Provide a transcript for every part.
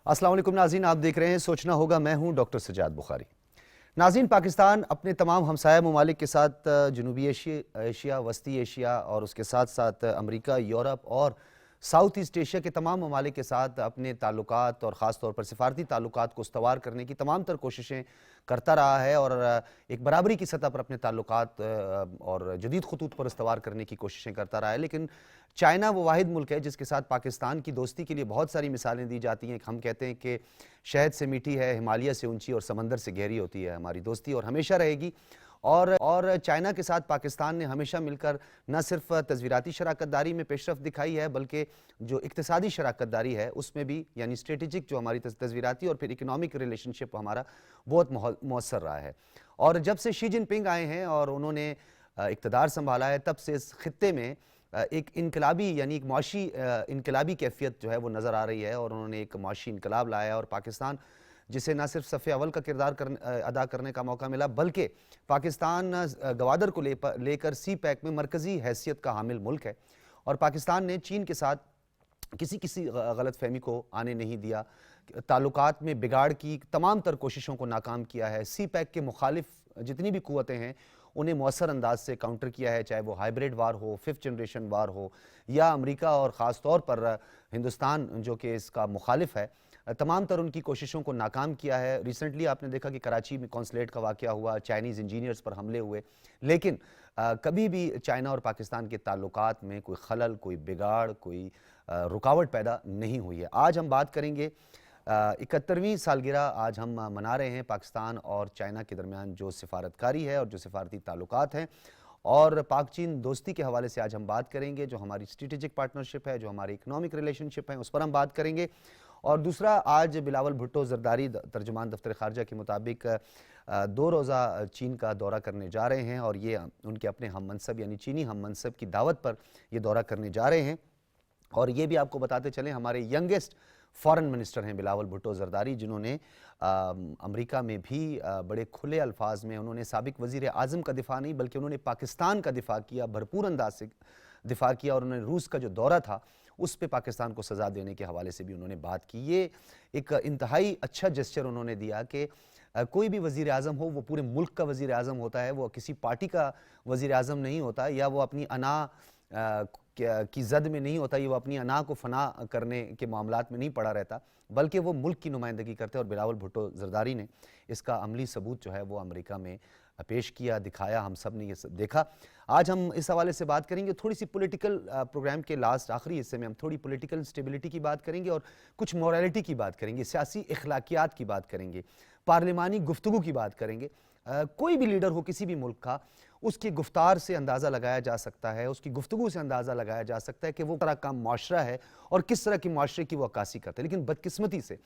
अस्सलाम वालेकुम नाज़रीन, आप देख रहे हैं सोचना होगा। मैं हूं डॉक्टर सजाद बुखारी। नाज़रीन, पाकिस्तान अपने तमाम हमसाया ममालिक के साथ जनूबी एशिया, वस्ती एशिया और उसके साथ साथ अमरीका, यूरोप और साउथ ईस्ट एशिया के तमाम ममालिक के साथ अपने ताल्लुकात और ख़ास तौर पर सिफारती ताल्लुकात को उस्तवार करने की तमाम तर कोशिशें करता रहा है और एक बराबरी की सतह पर अपने ताल्लुकात और जदीद खतूत पर उस्तवार करने की कोशिशें करता रहा है। लेकिन चाइना वो वाहिद मुल्क है जिसके साथ पाकिस्तान की दोस्ती के लिए बहुत सारी मिसालें दी जाती हैं। हम कहते हैं कि शहद से मीठी है, हिमालय से ऊंची और समंदर से गहरी होती है हमारी दोस्ती, और हमेशा रहेगी। और चाइना के साथ पाकिस्तान ने हमेशा मिलकर न सिर्फ तज़वीराती शराकतदारी में पेशरफ्त दिखाई है, बल्कि जो इक़्तिसादी शराकतदारी है उसमें भी, यानी स्ट्रेटेजिक जो हमारी तज़वीराती और फिर इकनॉमिक रिलेशनशिप हमारा बहुत मौसर रहा है। और जब से शी जिनपिंग आए हैं और उन्होंने इक़्तिदार संभाला है, तब से इस खित्ते में एक इनकलाबी यानी एक मुआशी इनकलाबी कैफियत जो है वो नज़र आ रही है, और उन्होंने एक मुआशी इनकलाब लाया है। और पाकिस्तान जिसे ना सिर्फ सफ़े अव्वल का किरदार अदा करने का मौका मिला, बल्कि पाकिस्तान गवादर को लेकर सी पैक में मरकज़ी हैसियत का हामिल मुल्क है। और पाकिस्तान ने चीन के साथ किसी गलत फहमी को आने नहीं दिया, ताल्लुकात में बिगाड़ की तमाम तर कोशिशों को नाकाम किया है। सी पैक के मुखालिफ जितनी भी कुव्वतें हैं उन्हें मौसर अंदाज से काउंटर किया है, चाहे वो हाइब्रिड वार हो, फिफ्थ जनरेशन वार हो, या अमेरिका और ख़ास तौर पर हिंदुस्तान जो कि इसका मुखालिफ है, तमाम तर उनकी कोशिशों को नाकाम किया है। रिसेंटली आपने देखा कि कराची में कॉन्सुलेट का वाक़या हुआ, चाइनीज़ इंजीनियर्स पर हमले हुए, लेकिन कभी भी चाइना और पाकिस्तान के ताल्लुकात में कोई खलल, कोई बिगाड़, कोई रुकावट पैदा नहीं हुई है। आज हम बात करेंगे 71वीं सालगिरह आज हम मना रहे हैं पाकिस्तान और चाइना के दरमियान जो सिफारतकारी है और जो सिफारती ताल्लुकात हैं, और पाक चीन दोस्ती के हवाले से आज हम बात करेंगे। जो हमारी स्ट्रेटेजिक पार्टनरशिप है, जो हमारी इकनॉमिक रिलेशनशिप है, उस पर हम बात करेंगे। और दूसरा, आज बिलावल भुट्टो ज़रदारी तर्जुमान दफ्तर ख़ारजा के मुताबिक 2 रोज़ा चीन का दौरा करने जा रहे हैं, और ये उनके अपने हम मनसब यानी चीनी हम मनसब की दावत पर ये दौरा करने जा रहे हैं। और ये भी आपको बताते चलें, हमारे यंगेस्ट फॉरेन मिनिस्टर हैं बिलावल भुट्टो ज़रदारी, जिन्होंने अमेरिका में भी बड़े खुले अल्फाज में उन्होंने साबिक वज़ीर आज़म का दिफा नहीं बल्कि उन्होंने पाकिस्तान का दिफा किया, भरपूर अंदाज से दिफा किया। और उन्होंने रूस का जो दौरा था उस पे पाकिस्तान को सज़ा देने के हवाले से भी उन्होंने बात की। ये एक इंतहाई अच्छा जेस्चर उन्होंने दिया कि कोई भी वज़ीर आज़म हो वो पूरे मुल्क का वज़ीर आज़म होता है, वो किसी पार्टी का वज़ीर आज़म नहीं होता, या वो अपनी अना की ज़द में नहीं होता, ये वो अपनी अना को फना करने के मामलात में नहीं पड़ा रहता, बल्कि वो मुल्क की नुमाइंदगी करते हैं। और बिलावल भुट्टो ज़रदारी ने इसका अमली सबूत जो है वो अमेरिका में पेश किया, दिखाया, हम सब ने ये देखा। आज हम इस हवाले से बात करेंगे। थोड़ी सी पॉलिटिकल प्रोग्राम के लास्ट आखिरी हिस्से में हम थोड़ी पॉलिटिकल स्टेबिलिटी की बात करेंगे और कुछ मोरालिटी की बात करेंगे, सियासी इखलाकियात की बात करेंगे, पार्लिमानी गुफ्तगू की बात करेंगे। कोई भी लीडर हो किसी भी मुल्क का, उसकी गुफ्तार से अंदाज़ा लगाया जा सकता है, उसकी गुफ्तगू से अंदाज़ा लगाया जा सकता है कि वो तरह का माशरा है और किस तरह की माशरे की वो अक्कासी करता है। लेकिन बदकिस्मती से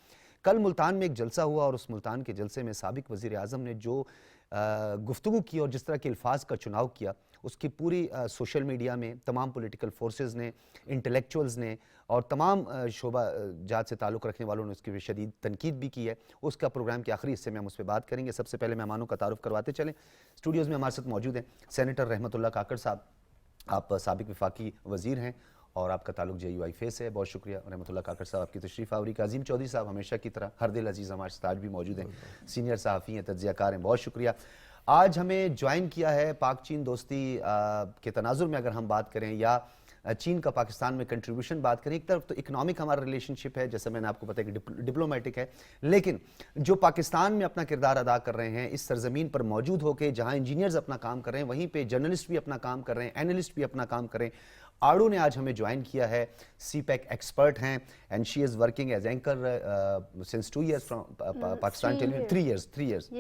कल मुल्तान में एक जलसा हुआ, और उस मुल्तान के जलसे में साबिक वज़ीर आज़म ने जो गुफ्तगू की और जिस तरह के अल्फाज का चुनाव किया, उसकी पूरी सोशल मीडिया में तमाम पॉलिटिकल फोर्सेस ने, इंटेलेक्चुअल्स ने और तमाम शोबा जात से ताल्लुक़ रखने वालों ने उसकी शदीद तनकीद भी की है। उसका प्रोग्राम के आखिरी हिस्से में हम उस पर बात करेंगे। सबसे पहले मेहमानों का तारुफ करवाते चलें। स्टूडियोज़ में हमारे साथ मौजूद हैं सेनेटर रहमतुल्लाह काकड़ साहब। आप साबिक वफाकी वज़ीर हैं और आपका ताल्लुक JUI से है। बहुत शुक्रिया रहमतुल्लाह काकड़ साहब आपकी तशरीफ़ आवरी। काज़ीम चौधरी साहब हमेशा की तरह हर दिल अजीज़ हमारे साथ आज भी मौजूद हैं, सीनियर सहाफ़ी हैं, तज्ज़ियाकार हैं। बहुत शुक्रिया। आज हमें ज्वाइन किया है पाक चीन दोस्ती के तनाजुर में अगर हम बात करें, या चीन का पाकिस्तान में कंट्रीब्यूशन बात करें, एक तरफ तो इकनॉमिक हमारा रिलेशनशिप है, जैसे मैंने आपको बताया कि डिप्लोमेटिक है, लेकिन जो पाकिस्तान में अपना किरदार अदा कर रहे हैं, इस सरजमीन पर मौजूद होकर जहां इंजीनियर्स अपना काम कर रहे हैं, वहीं पे जर्नलिस्ट भी अपना काम कर रहे हैं, एनालिस्ट भी अपना काम कर रहे हैं। आड़ू ने आज हमें ज्वाइन किया है, CPEC एक्सपर्ट हैं, and she is working as anchor since 2 years from Pakistan television, 3 years,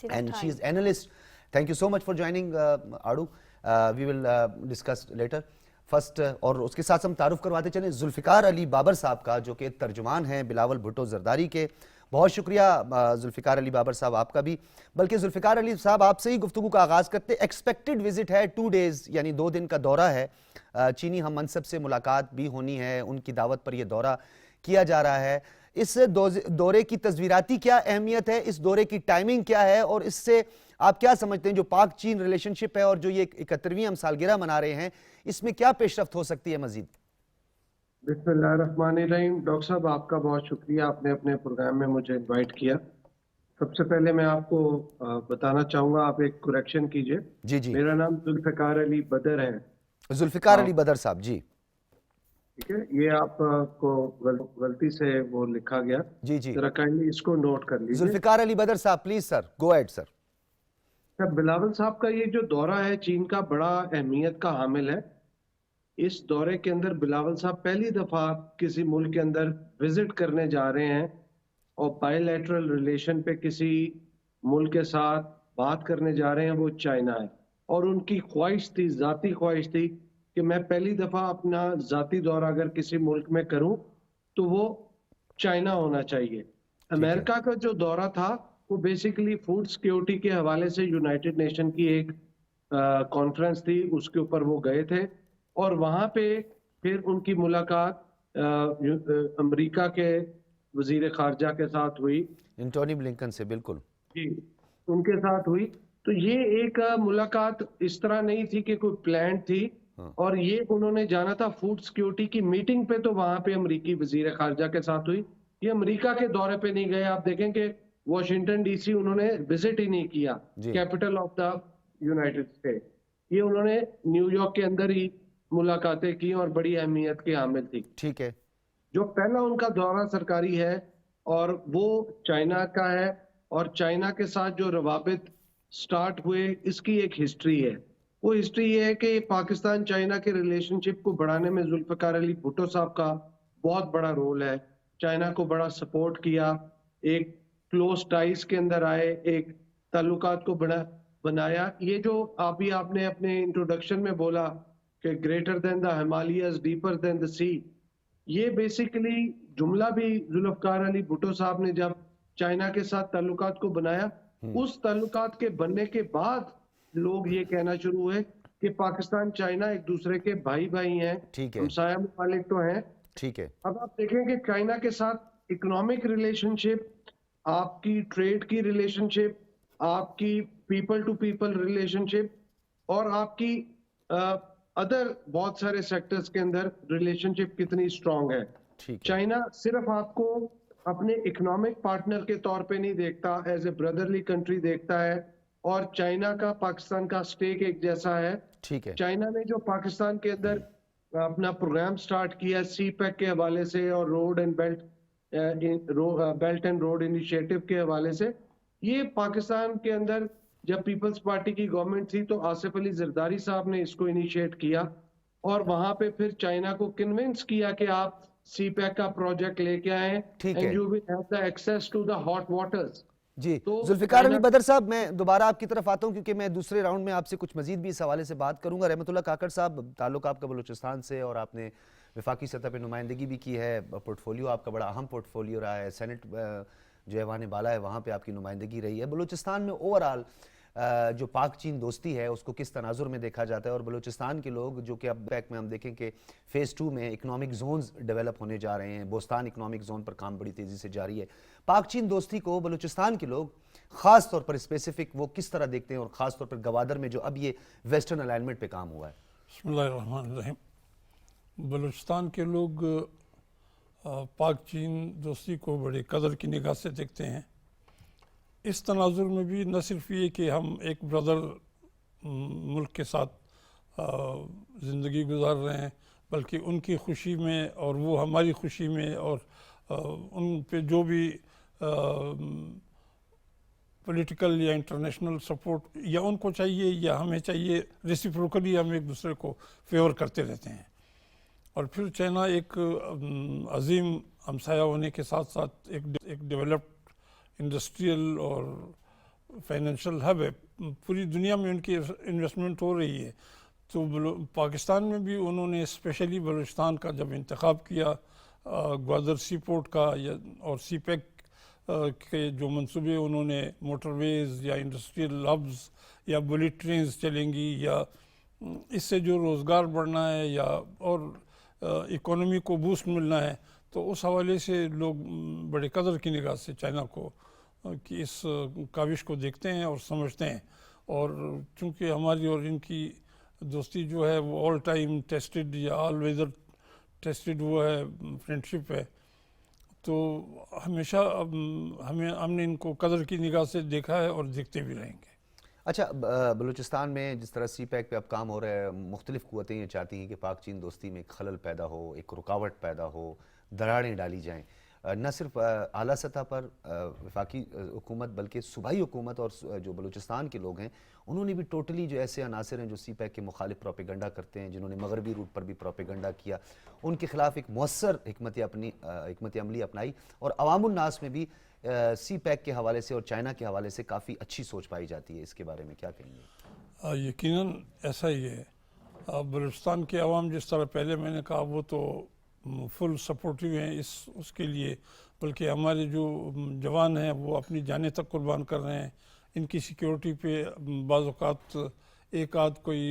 and she is analyst. Thank you so much for joining आड़ू। We will discuss later. First, और उसके साथ हम तारुफ करवाते चलें जुल्फ़िकार अली बाबर साहब का, जो कि तर्जुमान हैं बिलावल भुट्टो ज़रदारी के। बहुत शुक्रिया जुल्फ़िकार अली बाबर साहब आपका भी। बल्कि जुल्फ़िकार अली साहब आपसे ही गुफ्तगू का आगाज़ करते। एक्सपेक्टेड विजिट है, 2 days यानी 2 दिन का दौरा है, चीनी हम मनसब से मुलाकात भी होनी है, उनकी दावत पर यह दौरा किया जा रहा है। इस दौरे की तस्वीराती क्या अहमियत है, इस दौरे की टाइमिंग क्या है, और इससे आप क्या समझते हैं जो पाक चीन रिलेशनशिप है और जो ये 71वीं हम सालगिरह मना रहे हैं, इसमें क्या पेशरफ्त हो सकती है मजीद? بسم اللہ الرحمن الرحیم. ڈاکٹر صاحب آپ کا بہت شکریہ, آپ نے اپنے پروگرام میں مجھے انوائٹ کیا. سب سے پہلے میں آپ کو بتانا چاہوں گا, آپ ایک کریکشن کیجئے. جی جی, میرا نام ذوالفقار علی بدر ہے. ذوالفقار آپ علی بدر صاحب, جی ٹھیک ہے, یہ آپ کو غلطی سے وہ لکھا گیا, جی جی, ذرا کائنڈلی اس کو نوٹ کر لیجئے. ذوالفقار علی بدر صاحب پلیز سر, گو ایڈ سر. بلاول صاحب کا یہ جو دورہ ہے چین کا بڑا اہمیت کا حامل ہے. اس دورے کے اندر بلاول صاحب پہلی دفعہ کسی ملک کے اندر وزٹ کرنے جا رہے ہیں اور بائی لیٹرل ریلیشن پہ کسی ملک کے ساتھ بات کرنے جا رہے ہیں, وہ چائنا ہے. اور ان کی خواہش تھی, ذاتی خواہش تھی کہ میں پہلی دفعہ اپنا ذاتی دورہ اگر کسی ملک میں کروں تو وہ چائنا ہونا چاہیے. ٹھیک ہے, امریکہ کا جو دورہ تھا وہ بیسیکلی فوڈ سیکیورٹی کے حوالے سے یونائٹڈ نیشن کی ایک کانفرنس تھی, اس کے اوپر وہ گئے تھے. اور وہاں پہ پھر ان کی ملاقات امریکہ کے وزیر خارجہ کے ساتھ ہوئی, انٹونی بلنکن سے, بالکل جی ان کے ساتھ ہوئی. تو یہ ایک ملاقات اس طرح نہیں تھی کہ کوئی پلان تھی, اور یہ انہوں نے جانا تھا فوڈ سیکیورٹی کی میٹنگ پہ, تو وہاں پہ امریکی وزیر خارجہ کے ساتھ ہوئی. یہ امریکہ کے دورے پہ نہیں گئے. آپ دیکھیں کہ واشنگٹن ڈی سی انہوں نے وزٹ ہی نہیں کیا, جی, capital of the united state. یہ انہوں نے نیو یارک کے اندر ہی ملاقاتیں کی اور بڑی اہمیت کے حامل تھی. ٹھیک ہے, جو پہلا ان کا دورہ سرکاری ہے اور وہ چائنا کا ہے, اور چائنا کے ساتھ جو روابط سٹارٹ ہوئے اس کی ایک ہسٹری ہے. وہ ہسٹری یہ ہے کہ پاکستان چائنا کے ریلیشن شپ کو بڑھانے میں ذوالفقار علی بھٹو صاحب کا بہت بڑا رول ہے. چائنا کو بڑا سپورٹ کیا, ایک کلوز ٹائز کے اندر آئے, ایک تعلقات کو بنایا. یہ جو آپ نے اپنے انٹروڈکشن میں بولا کہ گریٹر دین دا ہمالیاز ڈیپر دین دا سی, یہ بیسیکلی جملہ بھی ذوالفقار علی بھٹو صاحب نے جب چائنا کے ساتھ تعلقات کو بنایا, اس تعلقات کے بننے کے بعد لوگ یہ کہنا شروع ہوئے کہ پاکستان چائنا ایک دوسرے کے بھائی بھائی ہیں, ٹھیک ہے, ہمسایہ ممالک تو ہیں. ٹھیک ہے, اب آپ دیکھیں کہ چائنا کے ساتھ اکنامک ریلیشن شپ, آپ کی ٹریڈ کی ریلیشن شپ, آپ کی پیپل ٹو پیپل ریلیشن شپ, اور آپ کی ادر بہت سارے سیکٹرز کے اندر ریلیشن شپ کتنی اسٹرانگ ہے. ٹھیک ہے, چائنا صرف آپ کو اپنے اکنامک پارٹنر کے طور پہ نہیں دیکھتا, ایز اے بردرلی کنٹری دیکھتا ہے, اور چائنا کا پاکستان کا سٹیک ایک جیسا ہے. ٹھیک ہے, چائنا نے جو پاکستان کے اندر اپنا پروگرام سٹارٹ کیا سی پیک کے حوالے سے اور road and belt and road initiative کے حوالے سے, یہ پاکستان کے اندر جب پیپلز پارٹی کی گورنمنٹ تھی تو آصف علی زرداری صاحب نے اس کو انیشیٹ کیا, اور وہاں پہ پھر چائنا کو کنونس کیا کہ آپ سی پیک کا پروجیکٹ لے کے آئیں, ٹھیک اینڈ ہے, you will have the access to the hot waters. جی. تو ذوالفقار علی بدر صاحب, میں دوبارہ آپ کی طرف آتا ہوں کیونکہ میں دوسرے راؤنڈ میں آپ سے کچھ مزید بھی اس حوالے سے بات کروں گا. رحمت اللہ کاکڑ صاحب, تعلق آپ کا بلوچستان سے, اور آپ نے وفاقی سطح پہ نمائندگی بھی کی ہے, پورٹ فولیو آپ کا بڑا اہم پورٹ فولیو رہا ہے, سینٹ جو ایوان بالا ہے وہاں پہ آپ کی نمائندگی رہی ہے. بلوچستان میں اوورآل جو پاک چین دوستی ہے اس کو کس تناظر میں دیکھا جاتا ہے, اور بلوچستان کے لوگ جو کہ اب بیک میں ہم دیکھیں کہ فیز 2 میں اکنامک زونز ڈیولپ ہونے جا رہے ہیں, بوستان اکنامک زون پر کام بڑی تیزی سے جاری ہے, پاک چین دوستی کو بلوچستان کے لوگ خاص طور پر اسپیسیفک وہ کس طرح دیکھتے ہیں, اور خاص طور پر گوادر میں جو اب یہ ویسٹرن الائنمنٹ پہ کام ہوا ہے؟ بسم اللہ الرحمن الرحیم. بلوچستان کے لوگ پاک چین دوستی کو بڑے قدر کی نگاہ سے دیکھتے ہیں. اس تناظر میں بھی نہ صرف یہ کہ ہم ایک بردر ملک کے ساتھ زندگی گزار رہے ہیں, بلکہ ان کی خوشی میں اور وہ ہماری خوشی میں, اور ان پہ جو بھی پولیٹیکل یا انٹرنیشنل سپورٹ یا ان کو چاہیے یا ہمیں چاہیے, ریسیپروکلی ہم ایک دوسرے کو فیور کرتے رہتے ہیں. اور پھر چائنا ایک عظیم ہمسایہ ہونے کے ساتھ ساتھ ایک ڈیولپڈ انڈسٹریل اور فائنینشیل ہب ہے. پوری دنیا میں ان کی انویسٹمنٹ ہو رہی ہے. تو پاکستان میں بھی انہوں نے اسپیشلی بلوچستان کا جب انتخاب کیا, گوادر سی پورٹ کا اور سی پیک کے جو منصوبے انہوں نے, موٹر ویز یا انڈسٹریل ہبز یا بلیٹ ٹرینز چلیں گی, یا اس سے جو روزگار بڑھنا ہے یا اور اکانومی کو بوسٹ ملنا ہے, تو اس حوالے سے لوگ بڑے قدر کی نگاہ سے چائنا کو کی اس کاوش کو دیکھتے ہیں اور سمجھتے ہیں. اور چونکہ ہماری اور ان کی دوستی جو ہے وہ آل ٹائم ٹیسٹڈ یا آل ویدر टेस्टेड हुआ है, फ्रेंडशिप है, तो हमेशा हम ने इनको कदर की निगाह से देखा है और देखते भी रहेंगे। अच्छा, बलूचिस्तान में जिस तरह सी पैक पे अब काम हो रहा है, मुख्तलिफ कुव्वतें ये चाहती हैं कि पाक चीन दोस्ती में एक खलल पैदा हो, एक रुकावट पैदा हो, दरारें डाली जाएं, न सिर्फ आला सतह पर वफाकी हुकूमत बल्कि सूबाई हुकूमत और जो बलूचिस्तान के लोग हैं उन्होंने भी टोटली जो ऐसे अनासर हैं जो सी पैक के मुखालिफ प्रोपेगंडा करते हैं, जिन्होंने मगरबी रूट पर भी प्रोपेगंडा किया, उनके खिलाफ एक मौसर हिकमत अमली अपनाई और अवामुन्नास में भी सी पैक के हवाले से और चाइना के हवाले से काफ़ी अच्छी सोच पाई जाती है। इसके बारे में क्या कहेंगे? यकीनन ऐसा ही है। बलूचिस्तान के अवाम जिस तरह पहले मैंने कहा वो तो फुल सपोर्टिव हैं उसके लिए, बल्कि हमारे जो जवान हैं वो अपनी जानें तक कुर्बान कर रहे हैं। इनकी सिक्योरिटी पे बाज़ औक़ात एक आध कोई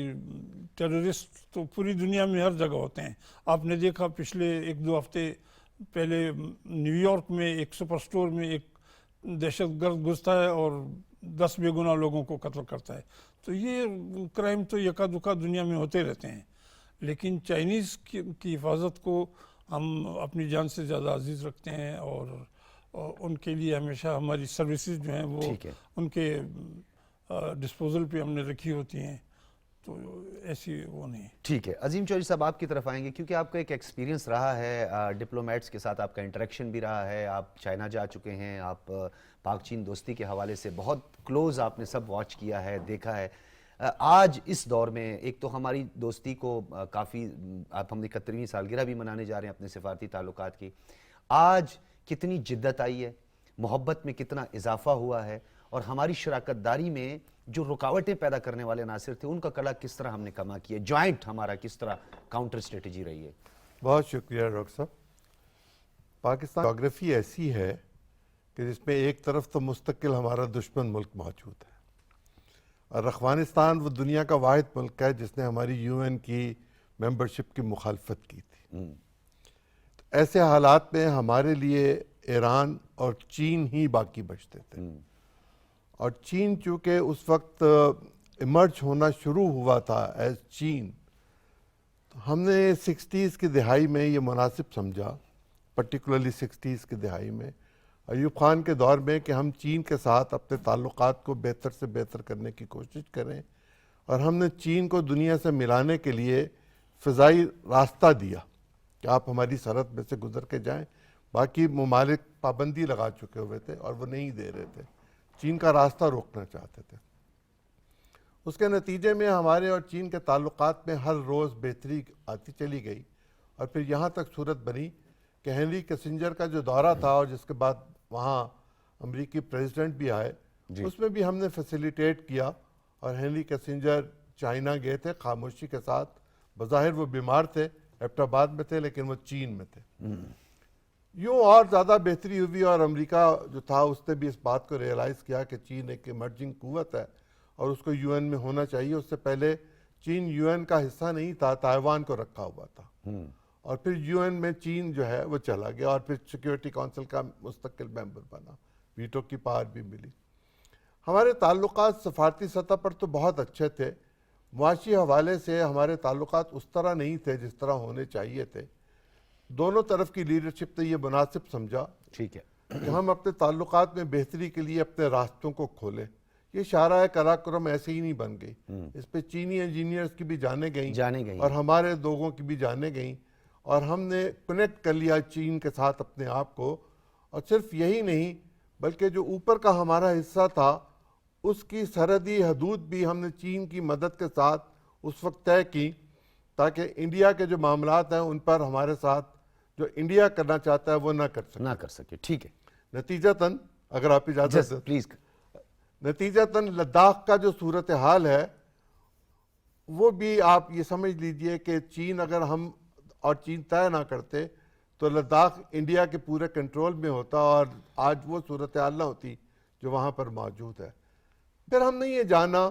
टेररिस्ट तो पूरी दुनिया में हर जगह होते हैं। आपने देखा पिछले 1-2 हफ्ते पहले न्यूयॉर्क में एक सुपर स्टोर में एक दहशतगर्द घुसता है और 10 बेगुनाह लोगों को कत्ल करता है। तो ये क्राइम तो यका दुका दुनिया में होते रहते हैं, लेकिन चाइनीज़ की हिफाजत को हम अपनी जान से ज़्यादा अजीज़ रखते हैं और उनके लिए हमेशा हमारी सर्विसेज जो हैं वो उनके डिस्पोजल पे हमने रखी होती हैं, तो ऐसी वो नहीं। ठीक है, अजीम चौधरी साहब आपकी तरफ आएंगे क्योंकि आपका एक एक्सपीरियंस रहा है, डिप्लोमेट्स के साथ आपका इंटरेक्शन भी रहा है, आप चाइना जा चुके हैं, आप पाक चीन दोस्ती के हवाले से बहुत क्लोज आपने सब वॉच किया है, देखा है। आज इस दौर में एक तो हमारी दोस्ती को काफ़ी आप हम 71वीं सालगिरह भी मनाने जा रहे हैं अपने सिफारती ताल्लुकात की, आज कितनी जिद्दत आई है, मोहब्बत में कितना इजाफा हुआ है और हमारी शराकतदारी में जो रुकावटें पैदा करने वाले अनासिर थे उनका कला किस तरह हमने कमा किया, जॉइंट हमारा किस तरह काउंटर स्ट्रेटजी रही है। बहुत शुक्रिया डॉक्टर साहब। पाकिस्तान जोग्राफी ऐसी है कि जिसमें एक तरफ तो मुस्तकिल हमारा दुश्मन मुल्क मौजूद है और अफगानिस्तान वो दुनिया का वाहिद मुल्क है जिसने हमारी यूएन की मेंबरशिप की मुखालफत की थी। तो ऐसे हालात में हमारे लिए ईरान और चीन ही बाकी बचते थे और चीन चूँकि उस वक्त इमर्ज होना शुरू हुआ था एज चीन, तो हमने 60s की दिहाई में ये मुनासिब समझा, पर्टिकुलरली 60s की दिहाई में अयूब खान के दौर में, कि हम चीन के साथ अपने ताल्लुकात को बेहतर से बेहतर करने की कोशिश करें और हमने चीन को दुनिया से मिलाने के लिए फ़िज़ाई रास्ता दिया कि आप हमारी सरहद में से गुज़र के जाएं। बाकी ममालिक पाबंदी लगा चुके हुए थे और वो नहीं दे रहे थे, चीन का रास्ता रोकना चाहते थे। उसके नतीजे में हमारे और चीन के ताल्लुकात में हर रोज़ बेहतरी आती चली गई और फिर यहाँ तक सूरत बनी कि हेनरी किसिंजर का जो दौरा था और जिसके बाद वहाँ अमेरिकी प्रेसिडेंट भी आए, उसमें भी हमने फैसिलिटेट किया और हेनरी किसिंजर चाइना गए थे खामोशी के साथ। बज़ाहिर वो बीमार थे, एबटाबाद में थे, लेकिन वो चीन में थे। यूँ और ज़्यादा बेहतरी हुई और अमेरिका जो था उसने भी इस बात को रियलाइज़ किया कि चीन एक इमर्जिंग कुव्वत है और उसको यूएन में होना चाहिए। उससे पहले चीन यूएन का हिस्सा नहीं था, ताइवान को रखा हुआ था और फिर यूएन में चीन जो है वो चला गया और फिर सिक्योरिटी काउंसिल का मुस्तकिल मेंबर बना, वीटो की पावर भी मिली। हमारे ताल्लुकात सफारती सतह पर तो बहुत अच्छे थे, मुआशी हवाले से हमारे ताल्लुकात उस तरह नहीं थे जिस तरह होने चाहिए थे। दोनों तरफ की लीडरशिप ने ये मुनासिब समझा, ठीक है, कि हम अपने ताल्लुकात में बेहतरी के लिए अपने रास्तों को खोलें। ये शारा कराक्रम ऐसे ही नहीं बन गई, इस पे चीनी इंजीनियर्स की भी जाने गई और हमारे लोगों की भी जाने गई और हमने कनेक्ट कर लिया चीन के साथ अपने आप को। और सिर्फ यही नहीं बल्कि जो ऊपर का हमारा हिस्सा था उसकी सरहदी हदूद भी हमने चीन की मदद के साथ उस वक्त तय की ताकि इंडिया के जो मामलात हैं उन पर हमारे साथ जो इंडिया करना चाहता है वो ना कर सके। ठीक है, नतीजतन अगर आप इजाज़त दें प्लीज, नतीजतन लद्दाख का जो सूरत हाल है वो भी आप ये समझ लीजिए कि चीन अगर हम और चीन तय ना करते तो लद्दाख इंडिया के पूरे कंट्रोल में होता और आज वो सूरत हाल ना होती जो वहाँ पर मौजूद है। फिर हमने ये जाना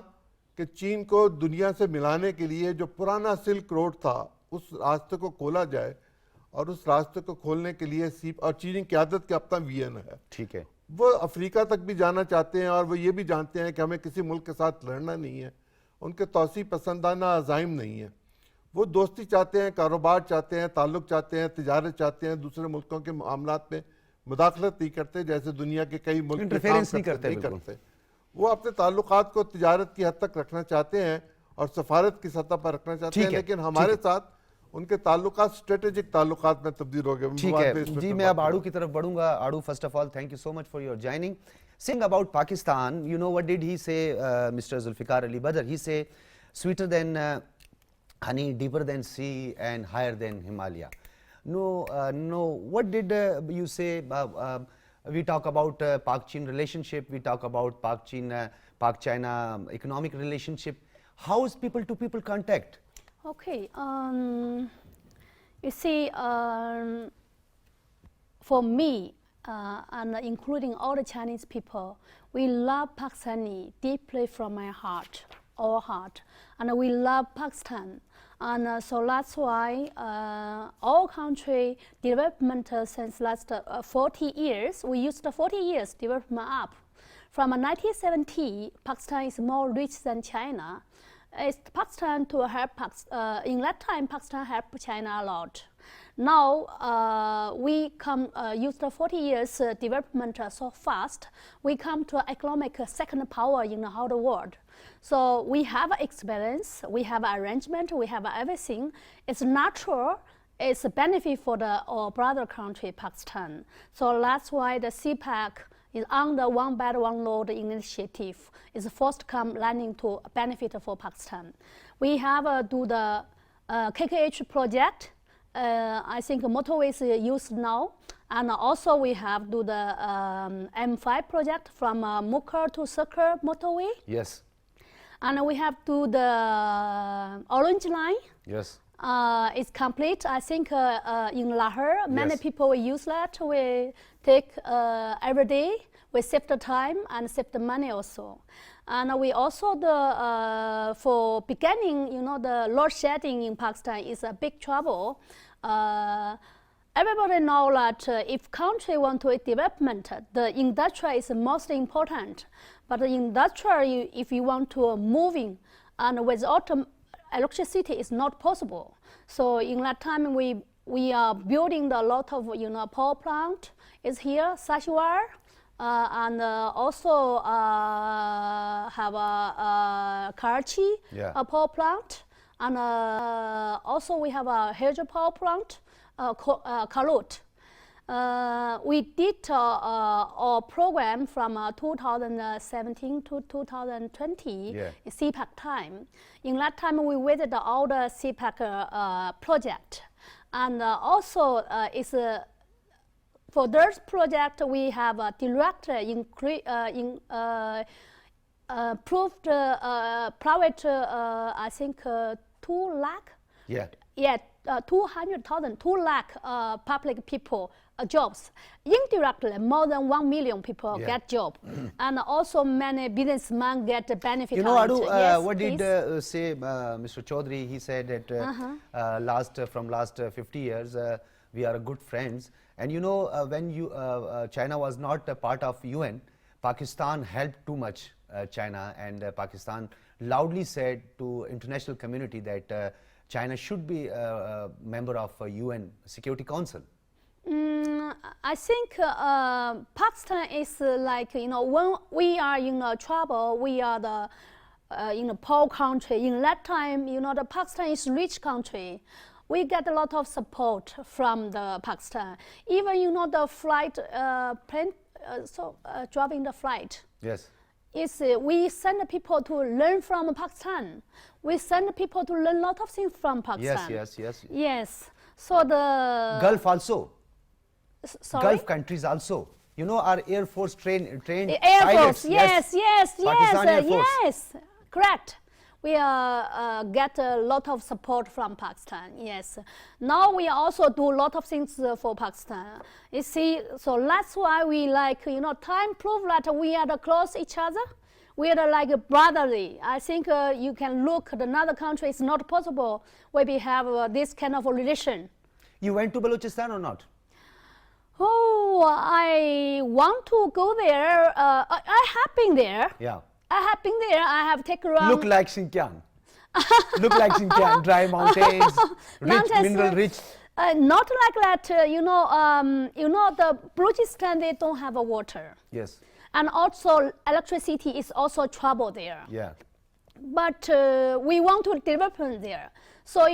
कि चीन को दुनिया से मिलाने के लिए जो पुराना सिल्क रोड था उस रास्ते को खोला जाए और उस रास्ते को खोलने के लिए और चीनी क़यादत का अपना विजन है, ठीक है, वो अफ्रीका तक भी जाना चाहते हैं और वो ये भी जानते हैं कि हमें किसी मुल्क के साथ लड़ना नहीं है, उनके तौसी पसंदाना अज़ाइम नहीं है। وہ دوستی چاہتے ہیں, کاروبار چاہتے ہیں, تعلق چاہتے ہیں, تجارت چاہتے ہیں, دوسرے ملکوں کے معاملات میں مداخلت نہیں کرتے جیسے دنیا کے کئی ملک Interference نہیں کرتے وہ اپنے تعلقات کو تجارت کی حد تک رکھنا چاہتے ہیں اور سفارت کی سطح پر رکھنا چاہتے ہیں, لیکن ہمارے ساتھ ان کے تعلقات اسٹریٹجک تعلقات میں تبدیل ہو گئے. ٹھیک ہے جی, میں اب آڑو کی طرف بڑھوں گا. آڑو, first of all thank you so much for your joining. Saying about Pakistan, you know what did he say, Mr. Zulfikar Ali Badr? He say sweeter than honey, deeper than sea and higher than Himalaya. No, what did you say? We talk about Pak-Chin relationship, we talk about Pak-China economic relationship. How is people to people contact? Okay, you see, for me, and including all the Chinese people, we love Pakistani deeply from my heart, our heart, and we love Pakistan. And so that's why our country development since last 40 years, we used 40 years development up. From 1970, Pakistan is more rich than China. It's Pakistan to help in that time, Pakistan helped China a lot. Now we come use the 40 years development so fast. We come to economic second power in the whole world. So we have experience, we have arrangement, we have everything. It's natural. It's a benefit for our brother country, Pakistan. So that's why the CPEC is under One Belt One Road initiative. Is first come landing to benefit for Pakistan. We have do the KKH project. I think motorway is used now, and also we have do the M5 project from Mukher to Sukkur motorway. Yes. And we have do the Orange Line. Yes. It's complete. I think in Lahore, many Yes. people will use that. We take every day. We save the time and save the money also. And we also for beginning, you know, the load shedding in Pakistan is a big trouble. Everybody know that if country want to development, the industrial is most important. But the industrial, if you want to moving, and without electricity, is not possible. So in that time, we are building a lot of power plant is here, Sashwar. And also have a Karachi power plant, and also we have a hydro power plant, Kalut. We did our program from 2017 to 2020 CPEC time. In that time, we visited all the CPEC project, and also it's for this project, we have direct approved private, I think 2 lakh. Yeah. Yeah, 200,000, 2 lakh public people jobs. Indirectly, more than 1 million people get job, and also many businessmen get benefit. You know, Adu, yes, what did say Mr. Chaudhary? He said that from last 50 years, we are good friends. And you know, when China was not a part of UN, Pakistan helped too much China, and Pakistan loudly said to international community that China should be a member of UN Security Council. I think Pakistan is like, when we are in trouble, we are the poor country. In that time, the Pakistan is rich country. We get a lot of support from the Pakistan. Even the flight plane, driving the flight. Yes. We send people to learn from Pakistan. We send people to learn a lot of things from Pakistan. Yes. Yes. So the Gulf also. Sorry? Gulf countries also. You know, our Air Force trained Air pilots. Force. Yes. Pakistan Air Force. Yes. Correct. We get a lot of support from Pakistan, yes. Now we also do a lot of things for Pakistan. You see, so that's why we time prove that we are close each other. We are like brotherly. I think you can look at another country, it's not possible where we have this kind of relation. You went to Balochistan or not? Oh, I want to go there. I have been there. Yeah. I have been there. I have taken around. Look like Xinjiang. Look like Xinjiang, dry mountains, rich, Mountains, mineral rich. Not like that. The Balochistan, they don't have a water, Yes, and also electricity is also trouble there. yeah. But we want to develop there. So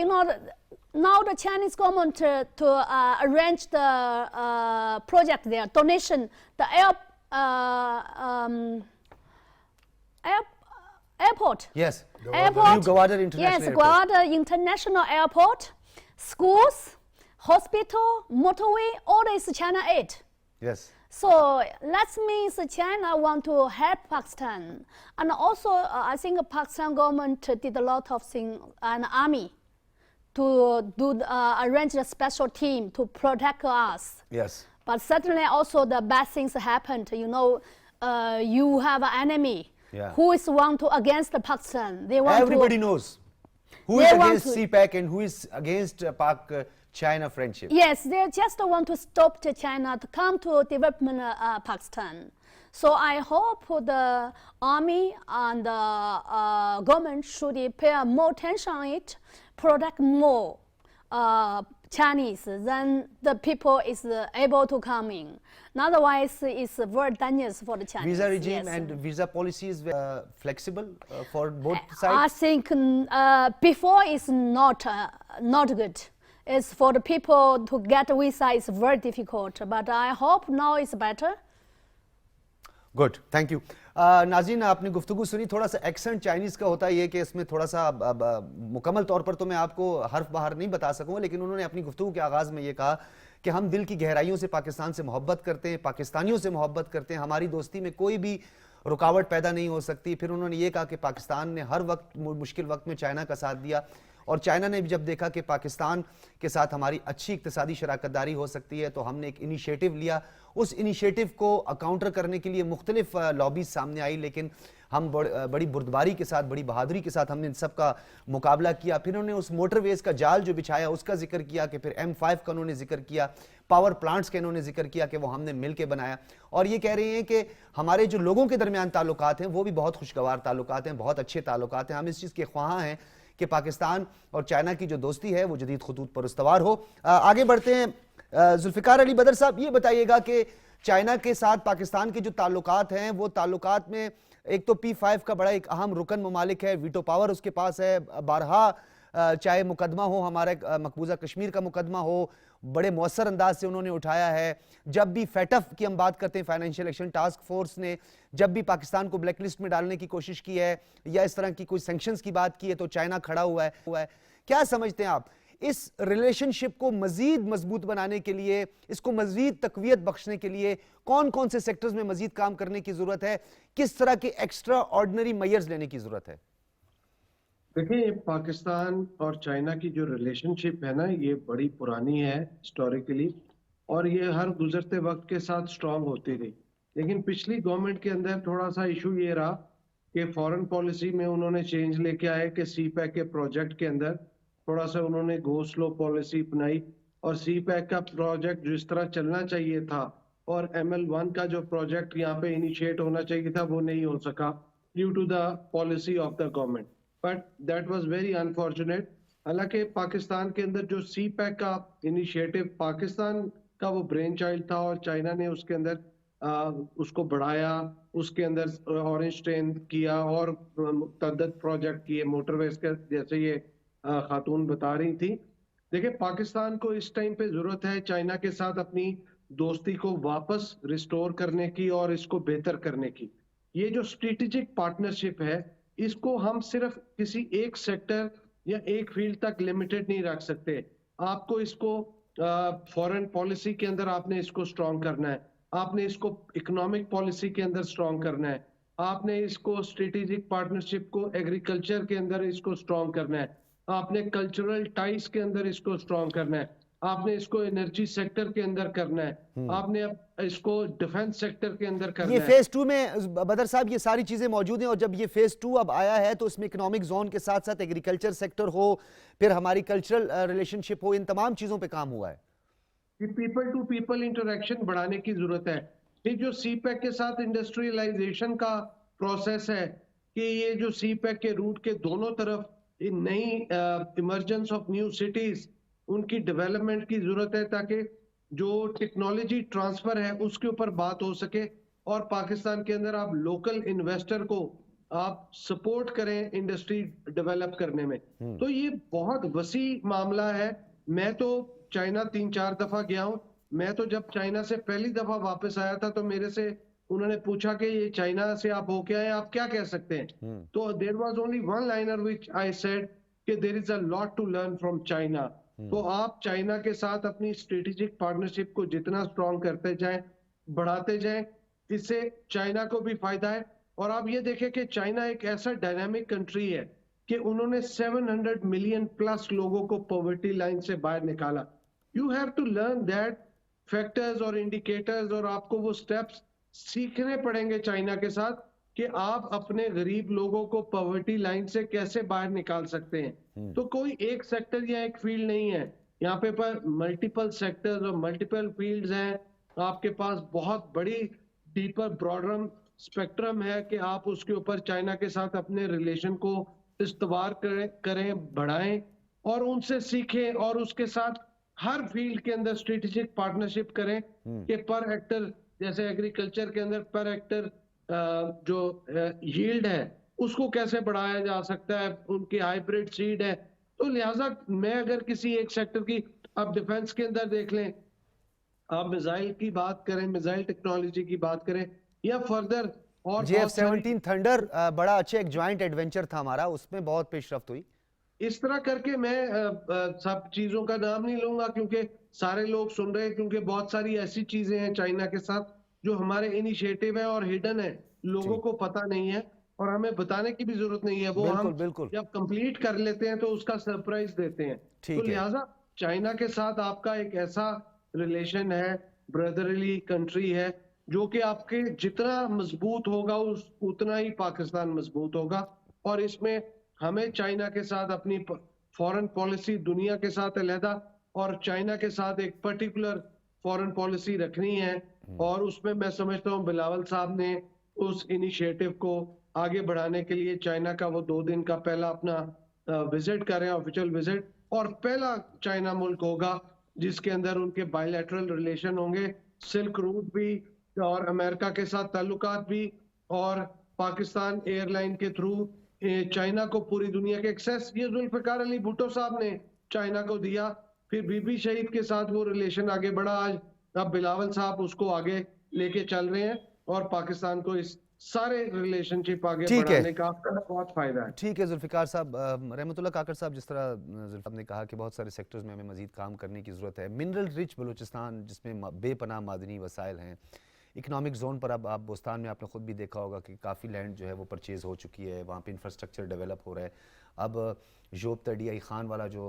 now the Chinese government to arrange the project there, donation, the airport. Yes. Airport. New Gwadar International Yes, Airport. Gwadar International Airport, schools, hospital, motorway, all is China aid. Yes. So that means China want to help Pakistan. And also, I think Pakistan government did a lot of things, an army, to arrange a special team to protect us. Yes. But certainly also the bad things happened. You have an enemy Yeah. who is want to against Pakistan. They want Everybody to, knows who They is want against to- CPEC and who is against Pak-China friendship. Yes, they just want to stop China to come to development Pakistan. So I hope the army and the government should pay more attention on it, protect more Chinese than the people is able to come in. Otherwise, it's very dangerous for the Chinese. Visa regime yes. and visa policy is flexible for both I sides. think before is not good. It's for the people to get a visa is very difficult. But I hope now it's better. Good thank you नाज़रीन आपने गुफ्तगू सुनी थोड़ा सा accent Chinese का होता है ये कि इसमें थोड़ा सा मुकम्मल तौर पर तो मैं आपको हर्फ बाहर नहीं बता सकूंगा लेकिन उन्होंने अपनी गुफ्तगू के आगाज़ में ये कहा कि हम दिल की गहराइयों से पाकिस्तान से मोहब्बत करते हैं पाकिस्तानियों से मोहब्बत करते हैं हमारी दोस्ती में कोई भी रुकावट पैदा नहीं हो सकती फिर उन्होंने ये कहा कि पाकिस्तान ने हर वक्त मुश्किल वक्त में चाइना का साथ दिया और चाइना ने भी जब देखा कि पाकिस्तान के साथ हमारी अच्छी इक्तिसादी शराकतदारी हो सकती है तो हमने एक इनिशिएटिव लिया उस इनिशिएटिव को काउंटर करने के लिए मुख्तलिफ लॉबीज सामने आई लेकिन हम बड़ी बुर्दबारी के साथ बड़ी बहादुरी के साथ हमने इन सब का मुकाबला किया फिर उन्होंने उस मोटरवेज़ का जाल जो बिछाया उसका जिक्र किया कि फिर M5 का उन्होंने जिक्र किया पावर प्लांट्स का इन्होंने जिक्र किया कि वो हमने मिल के बनाया और ये कह रहे हैं कि हमारे जो लोगों के दरमियान ताल्लुकात हैं वो भी बहुत खुशगवार ताल्लुकात हैं बहुत अच्छे ताल्लुकात हैं हम इस चीज़ के ख्वाहां हैं कि पाकिस्तान और चाइना की जो दोस्ती है वो जदीद खतूत पर इस्तवार हो आगे बढ़ते हैं जुल्फ़िकार अली बदर साहब ये बताइएगा कि चाइना के साथ पाकिस्तान के जो ताल्लुकात हैं वो ताल्लुकात में एक तो P5 का बड़ा एक अहम रुकन ममालिक है वीटो पावर उसके पास है बारहा चाहे मुकदमा हो हमारा मकबूजा कश्मीर का मुकदमा हो बड़े मौसर अंदाज से उन्होंने उठाया है जब भी फैटफ की हम बात करते हैं फाइनेंशियल एक्शन टास्क फोर्स ने जब भी पाकिस्तान को ब्लैक लिस्ट में डालने की कोशिश की है या इस तरह की कोई सैंक्शंस की बात की है तो चाइना खड़ा हुआ है क्या समझते हैं आप इस रिलेशनशिप को मजीद मजबूत बनाने के लिए इसको मजीद तकवीत बख्शने के लिए कौन कौन से सेक्टर्स में मजीद काम करने की जरूरत है किस तरह के एक्स्ट्रा ऑर्डिनरी मेजर्स लेने की जरूरत है देखिए पाकिस्तान और चाइना की जो रिलेशनशिप है ना ये बड़ी पुरानी है हिस्टोरिकली और ये हर गुजरते वक्त के साथ स्ट्रांग होती रही लेकिन पिछली गवर्नमेंट के अंदर थोड़ा सा इशू ये रहा कि फॉरेन पॉलिसी में उन्होंने चेंज लेके आए कि CPEC के प्रोजेक्ट के अंदर थोड़ा सा उन्होंने गो स्लो पॉलिसी अपनाई और CPEC का प्रोजेक्ट जिस तरह चलना चाहिए था और ML1 का जो प्रोजेक्ट यहाँ पे इनिशिएट होना चाहिए था वो नहीं हो सका due to the policy of the government but that was very unfortunate हालांकि पाकिस्तान के अंदर जो CPEC का इनिशिएटिव पाकिस्तान का वो ब्रेन चाइल्ड था और चाइना ने उसके अंदर उसको बढ़ाया उसके अंदर ऑरेंज ट्रेन किया और मुतअद्दिद प्रोजेक्ट किए मोटरवेज के जैसे ये खातून बता रही थी देखिए पाकिस्तान को इस टाइम पे जरूरत है चाइना के साथ अपनी दोस्ती को वापस रिस्टोर करने की और इसको बेहतर करने की ये जो स्ट्रेटेजिक पार्टनरशिप है इसको हम सिर्फ किसी एक सेक्टर या एक फील्ड तक लिमिटेड नहीं रख सकते आपको इसको फॉरेन पॉलिसी के अंदर आपने इसको स्ट्रॉन्ग करना है आपने इसको इकोनॉमिक पॉलिसी के अंदर स्ट्रॉन्ग करना है आपने इसको स्ट्रेटेजिक पार्टनरशिप को एग्रीकल्चर के अंदर इसको स्ट्रॉन्ग करना है आपने कल्चरल टाइज के अंदर इसको स्ट्रॉन्ग करना है आपने इसको एनर्जी सेक्टर के अंदर करना है आपने इसको डिफेंस सेक्टर के अंदर करना ये है फेज 2 में बदर साहब ये सारी चीजें मौजूद हैं और जब ये फेज 2 अब आया है तो इसमें इकोनॉमिक जोन के साथ साथ एग्रीकल्चर सेक्टर हो फिर हमारी कल्चरल रिलेशनशिप हो इन तमाम चीजों पे काम हुआ है पीपल टू पीपल इंटरेक्शन बढ़ाने की जरूरत है ये जो CPEC के साथ इंडस्ट्रियलाइजेशन का प्रोसेस है कि ये जो CPEC के रूट के दोनों तरफ नई इमर्जेंस ऑफ न्यू सिटीज, उनकी डेवलपमेंट की जरूरत है ताकि जो टेक्नोलॉजी ट्रांसफर है उसके ऊपर बात हो सके और पाकिस्तान के अंदर आप लोकल इन्वेस्टर को आप सपोर्ट करें इंडस्ट्री डेवलप करने में। तो ये बहुत वसी मामला है। मैं तो चाइना 3-4 दफा गया हूं। मैं तो जब चाइना से पहली दफा वापस आया था तो मेरे से उन्होंने पूछा कि ये चाइना से आप होके आए, आप क्या कह सकते हैं? तो there was only one liner which I said कि there is a lot to learn from China. तो आप चाइना के साथ अपनी स्ट्रेटेजिक पार्टनरशिप को जितना स्ट्रॉन्ग करते जाएं, बढ़ाते जाएं, इससे चाइना को भी फायदा है। और आप ये देखें कि चाइना एक ऐसा डायनामिक कंट्री है कि उन्होंने 700 मिलियन प्लस लोगों को पॉवर्टी लाइन से बाहर निकाला। You have to learn that factors और इंडिकेटर्स, और आपको वो स्टेप्स सीखने पड़ेंगे चाइना के साथ कि आप अपने गरीब लोगों को पॉवर्टी लाइन से कैसे बाहर निकाल सकते हैं। तो कोई एक सेक्टर या एक फील्ड नहीं है, यहाँ पे पर मल्टीपल सेक्टर्स और मल्टीपल फील्ड्स हैं। आपके पास बहुत बड़ी डीपर ब्रॉडर स्पेक्ट्रम है कि आप उसके ऊपर चाइना के साथ अपने रिलेशन को इस्तवार करें, बढ़ाएं और उनसे सीखें, और उसके साथ हर फील्ड के अंदर स्ट्रेटेजिक पार्टनरशिप करें कि पर हेक्टर, जैसे एग्रीकल्चर के अंदर पर हेक्टर जो यील्ड है उसको कैसे बढ़ाया जा सकता है, उनकी हाइब्रिड सीड है। तो लिहाजा मैं अगर किसी एक सेक्टर की, आप डिफेंस के अंदर देख लें, आप मिसाइल की बात करें, मिसाइल टेक्नोलॉजी की बात करें या फर्दर और JF-17 थंडर बड़ा अच्छा एक ज्वाइंट एडवेंचर था हमारा, उसमें बहुत पेशरफ्त हुई। इस तरह करके मैं सब चीजों का नाम नहीं लूंगा क्योंकि सारे लोग सुन रहे हैं, क्योंकि बहुत सारी ऐसी चीजें हैं चाइना के साथ जो हमारे इनिशिएटिव है और हिडन है, लोगों को पता नहीं है और हमें बताने की भी जरूरत नहीं है। वो हम बिल्कुल जब कंप्लीट कर लेते हैं तो उसका सरप्राइज देते हैं। तो लिहाजा चाइना के साथ आपका एक ऐसा रिलेशन है, ब्रदरली कंट्री है, जो कि आपके जितना मजबूत होगा उतना ही पाकिस्तान मजबूत होगा। और इसमें हमें चाइना के साथ अपनी फॉरेन पॉलिसी दुनिया के साथ अलहदा और चाइना के साथ एक पर्टिकुलर फॉरेन पॉलिसी रखनी है। और उसमें मैं समझता हूँ बिलावल साहब ने उस इनिशिएटिव को आगे बढ़ाने के लिए चाइना का वो 2 दिन का पहला अपना विजिट कर रहे हैं, ऑफिशियल विजिट, और पहला चाइना मुल्क होगा जिसके अंदर उनके बायलैटरल रिलेशन होंगे, सिल्क रूट भी और अमेरिका के साथ ताल्लुकात भी, और पाकिस्तान एयरलाइन के थ्रू चाइना को पूरी दुनिया के एक्सेस ये जुल्फिकार अली भुट्टो साहब ने चाइना को दिया। फिर बीबी शहीद के साथ वो रिलेशन आगे बढ़ा, आज अब बिलावल साहब उसको आगे लेके चल रहे हैं और पाकिस्तान को इस सारे रिलेशनशिप आगे बढ़ाने का बहुत फायदा है। ठीक है जुल्फिकार साहब, रहमतुल्लाह काकर साहब, जिस तरह जुल्फिकार ने कहा कि बहुत सारे सेक्टर्स में हमें मजीद काम करने की ज़रूरत है। मिनरल रिच बलूचिस्तान जिसमें बेपनाह मादनी वसाइल हैं, इकनॉमिक जोन पर अब आप बोस्तान में आपने ख़ुद भी देखा होगा कि काफ़ी लैंड जो है वो परचेज़ हो चुकी है, वहाँ पे इंफ्रास्ट्रक्चर डेवलप हो रहा है। अब जोब तडियाई खान वाला जो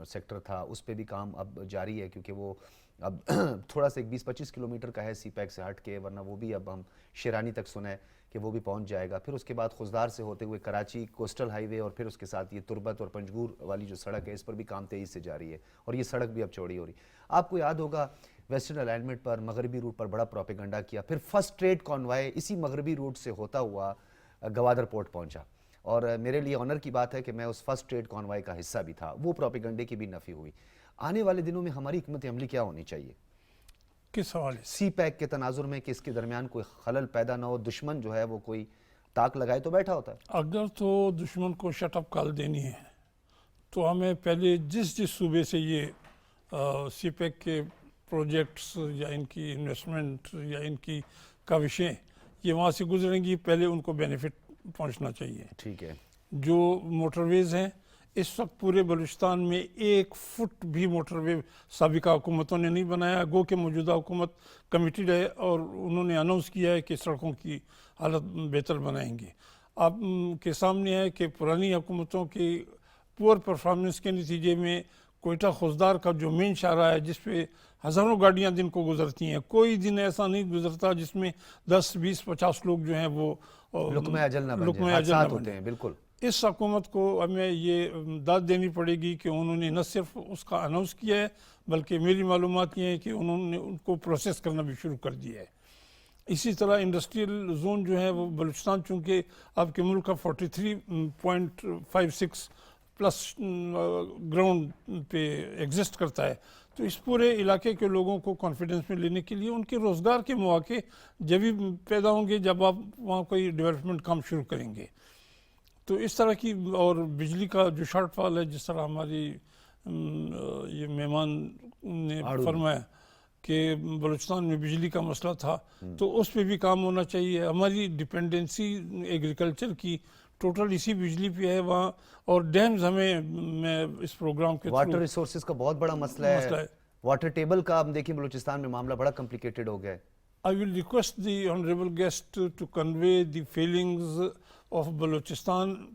सेक्टर था उस पर भी काम अब जारी है, क्योंकि वो अब थोड़ा सा 20-25 किलोमीटर का है सी पैक से हट के, वरना वो भी अब हम शेरानी तक सुना है कि वो भी पहुंच जाएगा। फिर उसके बाद खुजदार से होते हुए कराची कोस्टल हाईवे और फिर उसके साथ ये तुरबत और पंजगूर वाली जो सड़क है इस पर भी काम तेज़ी से जारी है और ये सड़क भी अब चौड़ी हो रही। आपको याद होगा वेस्टर्न अलाइनमेंट पर मगरबी रूट पर बड़ा प्रोपेगेंडा किया, फिर फर्स्ट ट्रेड कॉन्वॉय इसी मगरबी रूट से होता हुआ गवादर पोर्ट पहुंचा और मेरे लिए ऑनर की बात है कि मैं उस फर्स्ट ट्रेड कॉन्वॉय का हिस्सा भी था। वो प्रोपेगेंडे की भी नफ़ी हुई। आने वाले दिनों में हमारी हिकमत अमली क्या होनी चाहिए किस हवाले से? सी पैक के तनाजुर में कि इसके दरमियान कोई खलल पैदा ना हो, दुश्मन जो है वो कोई ताक लगाए तो बैठा होता है। अगर तो दुश्मन को शटअप कॉल देनी है तो हमें पहले जिस सूबे से ये सी पैक के प्रोजेक्ट्स या इनकी इन्वेस्टमेंट या इनकी काविशें ये वहाँ से गुजरेंगी, पहले उनको बेनिफिट पहुँचना चाहिए। ठीक है। जो मोटरवेज़ हैं इस वक्त पूरे बलूचिस्तान में 1 फुट भी मोटरवे साबिका हुकूमतों ने नहीं बनाया। गो के मौजूदा हुकूमत कमिटेड है और उन्होंने अनाउंस किया है कि सड़कों की हालत बेहतर बनाएंगे। आप के सामने है कि पुरानी हुकूमतों की पुअर परफॉर्मेंस के नतीजे में कोयटा खुजदार का जो मेन शाहरा है जिस पे हज़ारों गाड़ियाँ दिन को गुजरती हैं, कोई दिन ऐसा नहीं गुजरता जिसमें 10, 20, 50 लोग जो हैं वो लुक़्मे अजल ना बन जाए, हादसात होते हैं। बिल्कुल। इस हुकूमत को हमें ये दाद देनी पड़ेगी कि उन्होंने न सिर्फ उसका अनाउंस किया है बल्कि मेरी मालूमात ये है कि उन्होंने उनको प्रोसेस करना भी शुरू कर दिया है। इसी तरह इंडस्ट्रियल जोन जो है वो बलूचिस्तान चूँकि आपके मुल्क का 43.56 प्लस ग्राउंड पे एग्जिस्ट करता है, तो इस पूरे इलाके के लोगों को कॉन्फिडेंस में लेने के लिए उनके रोज़गार के मौके जब भी पैदा होंगे जब आप वहाँ कोई डेवलपमेंट काम शुरू करेंगे। तो इस तरह की, और बिजली का जो शॉर्टफॉल है, जिस तरह हमारी ये मेहमान ने फरमाया कि बलूचिस्तान में बिजली का मसला था, तो उस पे भी काम होना चाहिए। हमारी डिपेंडेंसी एग्रीकल्चर की टोटल इसी बिजली पे है वहाँ, और डैम्स हमें, मैं इस प्रोग्राम के वाटर रिसोर्सेज का बहुत बड़ा मसला है। वाटर टेबल का हम देखिए बलूचिस्तान में मामला बड़ा कॉम्प्लिकेटेड हो गया है। I will request the honorable guest to convey the feelings of Balochistan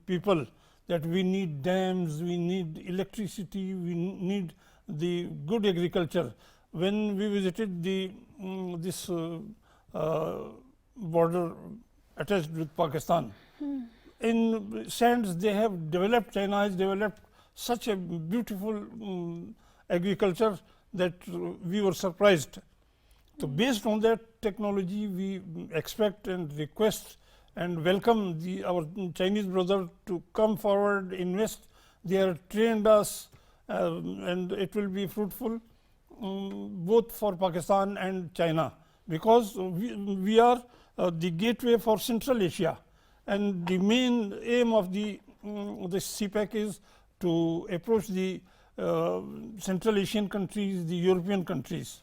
people that we need dams, we need electricity, we need the good agriculture. When we visited this border attached with Pakistan, in sands they have developed, China has developed such a beautiful agriculture that we were surprised. So based on that technology, we expect and request and welcome our Chinese brother to come forward, invest. They have trained us and it will be fruitful both for Pakistan and China, because we are the gateway for Central Asia, and the main aim of the CPEC is to approach the Central Asian countries, the European countries.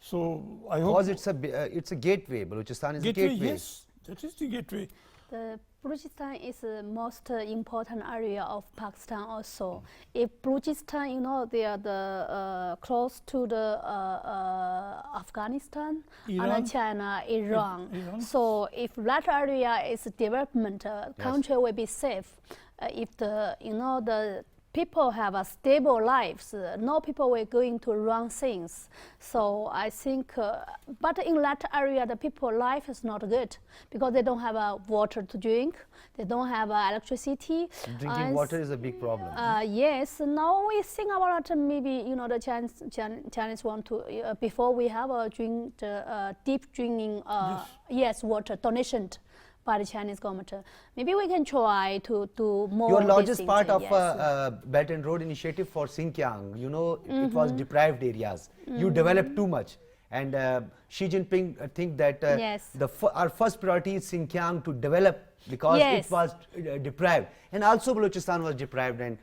So I hope, because it's a gateway. Balochistan is a gateway. Yes, that is the gateway. The Balochistan is the most important area of Pakistan also. If Balochistan, you know, they are the close to the Afghanistan, Iran. and China, Iran. Iran. So if that area is development, country will be safe. If the, you know, the people have a stable lives, no people will going to wrong things. So I think, but in that area, the people life is not good because they don't have water to drink, they don't have electricity. Drinking water is a big problem. Yes, now we think about maybe, you know, the Chinese want to, before we have a drink, deep drinking, yes, water donation by the Chinese government. Maybe we can try to do more. Your largest things, part of yes. Belt and Road Initiative for Xinjiang, you know, it was deprived areas. You developed too much. And Xi Jinping think that Yes. our first priority is Xinjiang to develop, because Yes. it was deprived. And also Balochistan was deprived, and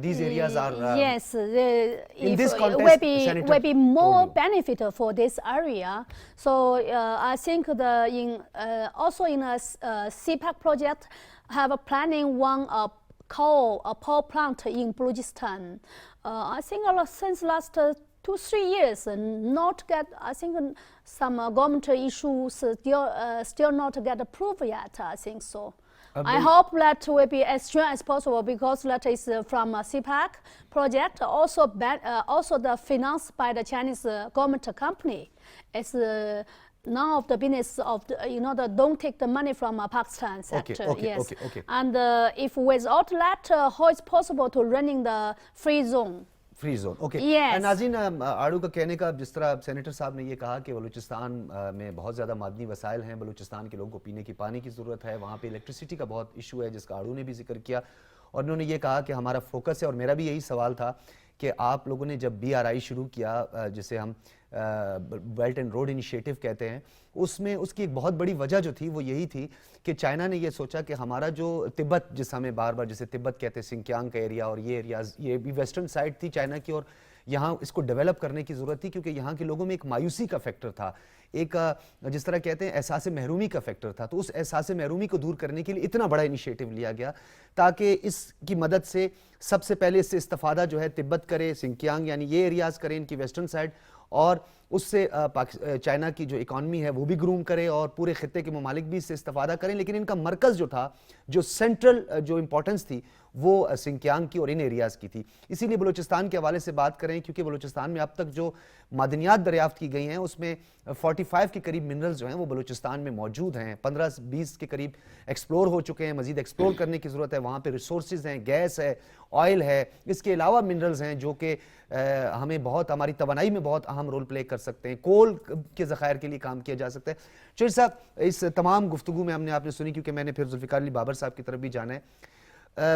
these areas are yes, in this context, will be more told you. benefit for this area. So I think also in a CPEC project have a planning one power plant in Balochistan. I think since last 2-3 years not get, I think some government issues still not get approved yet, I think so. I hope that will be as soon as possible, because that is from a CPEC project, also the finance by the Chinese government company. It's none of the business of the, you know, don't take the money from Pakistan sector. Yes. Okay. And if without that, how is possible to running the free zone? Free zone okay Yes. नाज़रीन, आड़ू का कहने का, जिस तरह senator साहब ने ये कहा कि बलूचिस्तान में बहुत ज़्यादा मादनी वसाइल हैं, बलूचिस्तान के लोगों को पीने की पानी की ज़रूरत है, वहाँ पे इलेक्ट्रिसिटी का बहुत इशू है जिसका आड़ू ने भी जिक्र किया, और उन्होंने ये कहा कि हमारा फोकस है, और मेरा भी यही सवाल था कि आप लोगों ने जब BRI शुरू किया, जिसे हम बेल्ट एंड रोड इनिशिएटिव कहते हैं, उसमें उसकी एक बहुत बड़ी वजह जो थी वो यही थी कि चाइना ने ये सोचा कि हमारा जो तिब्बत, जिस हमें बार बार जिसे तिब्बत कहते हैं, सिंकियांग का एरिया और ये एरियाज़, ये भी वेस्टर्न साइड थी चाइना की, और यहाँ इसको डेवलप करने की ज़रूरत थी, क्योंकि यहाँ के लोगों में एक मायूसी का फैक्टर था, एक जिस तरह कहते हैं एहसास महरूमी का फैक्टर था। तो उस एहसास महरूमी को दूर करने के लिए इतना बड़ा इनिशिएटिव लिया गया ताकि इसकी मदद से सबसे पहले इससे इस्तेफादा जो है तिब्बत करे, सिंकियांग यानी ये एरियाज़ करें इनकी वेस्टर्न साइड, और उससे चाइना की जो इकॉनमी है वो भी ग्रूम करे और पूरे खित्ते के ममालिक भी इससे इस्तेफादा करें। लेकिन इनका मरकज़ जो था, जो सेंट्रल जो इंपॉर्टेंस थी, वो सिंकियांग की और इन एरियाज़ की थी। इसीलिए बलूचिस्तान के हवाले से बात करें, क्योंकि बलूचिस्तान में अब तक जो मादनियात दरियाफ्त की गई हैं उसमें 45 के करीब मिनरल्स जो हैं वो बलूचिस्तान में मौजूद हैं, 15-20 के करीब एक्सप्लोर हो चुके हैं, मज़ीद एक्सप्लोर करने की ज़रूरत है। वहाँ पे रिसोर्सेज हैं, गैस है, ऑयल है, इसके अलावा मिनरल्स हैं जो कि हमें बहुत, हमारी तवानाई में बहुत अहम اہم رول پلے کر سکتے ہیں, کول کے ذخائر کے لیے کام کیا جا سکتا ہے. چودھری صاحب, اس تمام گفتگو میں ہم نے آپ نے سنی, کیونکہ میں نے پھر ذوالفقار علی بابر صاحب کی طرف بھی جانا ہے.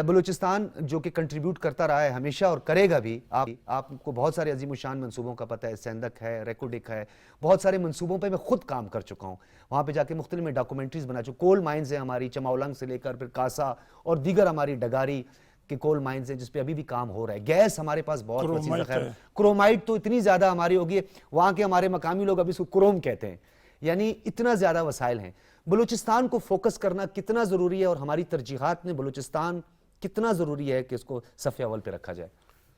بلوچستان جو کہ کنٹریبیوٹ کرتا رہا ہے ہمیشہ اور کرے گا بھی. آپ کو بہت سارے عظیم الشان منصوبوں کا پتہ ہے, سیندک ہے, ریکوڈک ہے, بہت سارے منصوبوں پہ میں خود کام کر چکا ہوں. وہاں پہ جا کے مختلف میں ڈاکومنٹریز بنا چکا. کول مائنز ہیں ہماری, چماولنگ سے لے کر پھر کاسا اور دیگر ہماری ڈگاری کے کول مائنز ہیں جس پہ ابھی بھی کام ہو رہا ہے. گیس ہمارے پاس بہت وسیع ذخائر, کرومائٹ تو اتنی زیادہ ہماری ہوگی, وہاں کے ہمارے مقامی لوگ ابھی اس کو کروم کہتے ہیں. یعنی اتنا زیادہ وسائل ہیں. بلوچستان کو فوکس کرنا کتنا ضروری ہے اور ہماری ترجیحات میں بلوچستان کتنا ضروری ہے کہ اس کو صف اول پہ رکھا جائے؟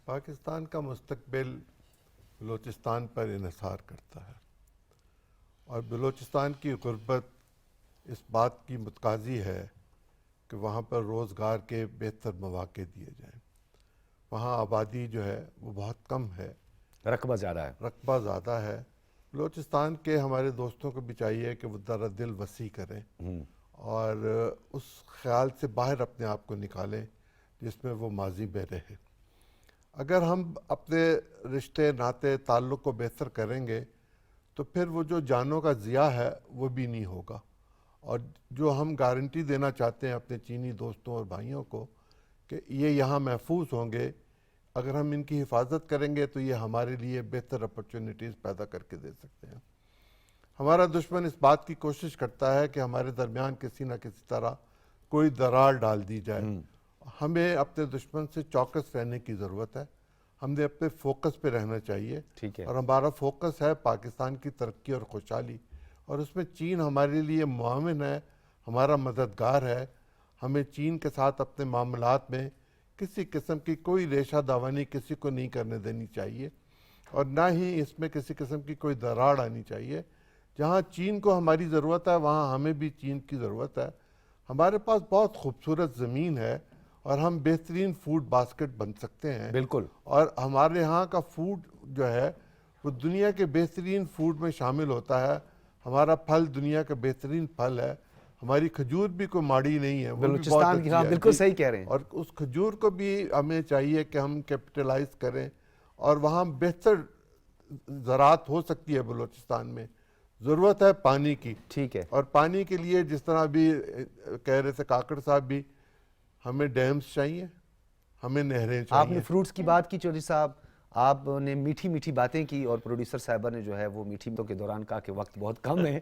پاکستان کا مستقبل بلوچستان پر انحصار کرتا ہے, اور بلوچستان کی غربت اس بات کی متقاضی ہے کہ وہاں پر روزگار کے بہتر مواقع دیے جائیں. وہاں آبادی جو ہے وہ بہت کم ہے, رقبہ زیادہ ہے. رقبہ زیادہ ہے. بلوچستان کے ہمارے دوستوں کو بھی چاہیے کہ وہ ذرا دل وسیع کریں اور اس خیال سے باہر اپنے آپ کو نکالیں جس میں وہ ماضی میں رہے. اگر ہم اپنے رشتے ناطے تعلق کو بہتر کریں گے تو پھر وہ جو جانوں کا ضیاع ہے وہ بھی نہیں ہوگا. اور جو ہم گارنٹی دینا چاہتے ہیں اپنے چینی دوستوں اور بھائیوں کو کہ یہ یہاں محفوظ ہوں گے, اگر ہم ان کی حفاظت کریں گے تو یہ ہمارے لیے بہتر اپرچونٹیز پیدا کر کے دے سکتے ہیں. ہمارا دشمن اس بات کی کوشش کرتا ہے کہ ہمارے درمیان کسی نہ کسی طرح کوئی دراڑ ڈال دی جائے. ہمیں اپنے دشمن سے چوکس رہنے کی ضرورت ہے. ہم نے اپنے فوکس پہ رہنا چاہیے, اور ہمارا فوکس ہے پاکستان کی ترقی اور خوشحالی, اور اس میں چین ہمارے لیے معاون ہے, ہمارا مددگار ہے. ہمیں چین کے ساتھ اپنے معاملات میں کسی قسم کی کوئی ریشہ داوانی کسی کو نہیں کرنے دینی چاہیے, اور نہ ہی اس میں کسی قسم کی کوئی دراڑ آنی چاہیے. جہاں چین کو ہماری ضرورت ہے وہاں ہمیں بھی چین کی ضرورت ہے. ہمارے پاس بہت خوبصورت زمین ہے اور ہم بہترین فوڈ باسکٹ بن سکتے ہیں. بالکل. اور ہمارے ہاں کا فوڈ جو ہے وہ دنیا کے بہترین فوڈ میں شامل ہوتا ہے. ہمارا پھل دنیا کا بہترین پھل ہے. ہماری کھجور بھی کوئی ماڑی نہیں ہے, بلوچستان کی. ہاں بالکل صحیح کہہ رہے ہیں. اور اس کھجور کو بھی ہمیں چاہیے کہ ہم کیپٹلائز کریں, اور وہاں بہتر زراعت ہو سکتی ہے. بلوچستان میں ضرورت ہے پانی کی. ٹھیک ہے. اور پانی کے لیے جس طرح بھی کہہ رہے تھے کاکڑ صاحب بھی, ہمیں ڈیمز چاہیے, ہمیں نہریں چاہیے. آپ نے فروٹس کی بات کی چودھری صاحب, آپ نے میٹھی میٹھی باتیں کی, اور پروڈیوسر صاحبہ نے جو ہے وہ میٹھی باتوں کے دوران کہا کہ وقت بہت کم ہے,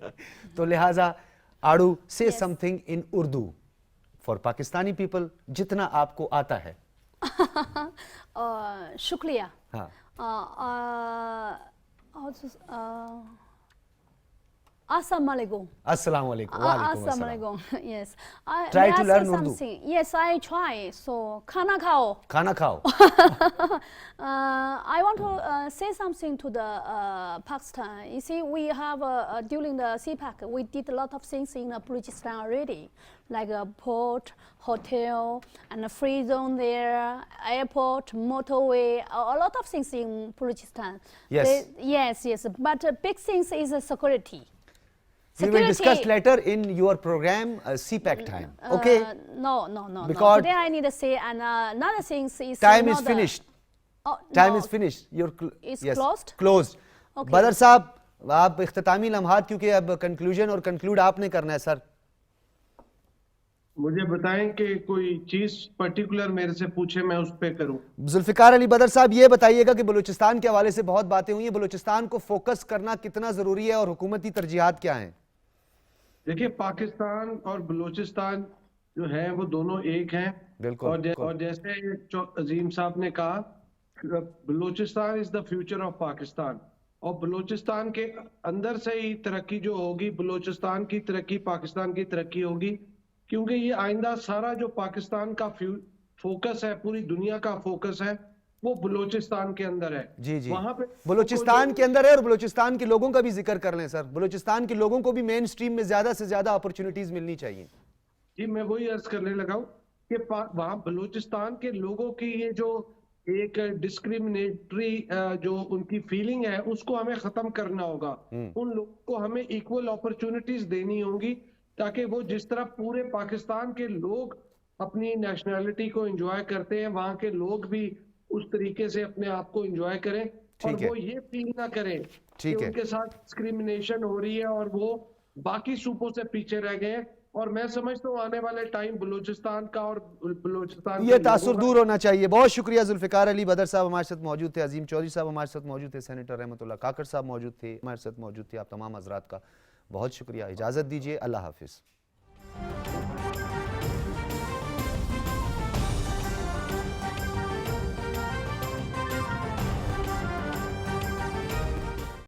تو لہٰذا آڑو say something in Urdu for Pakistani people جتنا آپ کو آتا ہے. شکریہ. ہاں. Assalamu alaikum. Assalamu alaikum. Assalamu alaikum. Yes. Try May to I learn say Urdu. something? Yes, I try. So, khana khao. کھانا کھاؤ. I want to say something to the Pakistan. You see, we have during the CPAC, we did a lot of things in Balochistan already, like a port, hotel, and a free zone there, airport, motorway, a lot of things in Balochistan. Yes. Yes. But the big things is security. We will discuss later in your program CPAC time. Okay? No. Because today I need to say another thing is time is finished. Time is finished. It's closed? Closed. Okay. بدر صاحب, آپ اختتامی لمحات, کیونکہ اب conclusion اور conclude آپ نے کرنا ہے سر. مجھے بتائیں کہ کوئی چیز پرٹیکولر میرے سے پوچھے میں اس پہ کروں. ذوالفقار علی بدر صاحب, یہ بتائیے گا کہ بلوچستان کے حوالے سے بہت باتیں ہوئی ہیں, بلوچستان کو فوکس کرنا کتنا ضروری ہے اور حکومتی ترجیحات کیا ہیں؟ دیکھیں, پاکستان اور بلوچستان جو ہے وہ دونوں ایک ہیں. بالکل. اور جیسے عظیم صاحب نے کہا, بلوچستان از دا فیوچر آف پاکستان, اور بلوچستان کے اندر سے ہی ترقی جو ہوگی, بلوچستان کی ترقی پاکستان کی ترقی ہوگی, کیونکہ یہ آئندہ سارا جو پاکستان کا فوکس ہے, پوری دنیا کا فوکس ہے, وہ بلوچستان کے اندر ہے. جی وہاں پہ بلوچستان کے اندر ہے, اور بلوچستان کے لوگوں کا بھی ذکر کر لیں سر. بلوچستان کے لوگوں کو بھی مین سٹریم میں زیادہ سے زیادہ اپرچونٹیز ملنی چاہیے. جی, میں وہی عرض کرنے لگا ہوں کہ وہاں بلوچستان کے لوگوں کی یہ جو ایک ڈسکریمنیٹری جو ان کی فیلنگ ہے, اس کو ہمیں ختم کرنا ہوگا. ان لوگوں کو ہمیں ایکول اپرچونٹیز دینی ہوں گی, تاکہ وہ جس طرح پورے پاکستان کے لوگ اپنی نیشنلٹی کو انجوائے کرتے ہیں, وہاں کے لوگ بھی اس طریقے سے اپنے آپ کو انجوائے کریں. اور ٹھیک ہے وہ یہ فیل نہ کریں کہ ٹھیک ہے ان کے ساتھ ڈسکریمنیشن ہو رہی ہے اور وہ باقی صوبوں سے پیچھے رہ گئے ہیں. اور میں سمجھتا ہوں آنے والے ٹائم بلوچستان کا اور بلوچستان یہ کے تاثر لوگوں کا دور ہونا چاہیے. بہت شکریہ. ذوالفقار علی بدر صاحب ہمارے ساتھ موجود تھے, عظیم چودھری صاحب ہمارے ساتھ موجود تھے, سینیٹر رحمت اللہ کاکڑ صاحب موجود تھے, ہمارے ساتھ موجود تھے. آپ تمام حضرات کا بہت شکریہ. اجازت دیجیے. اللہ حافظ.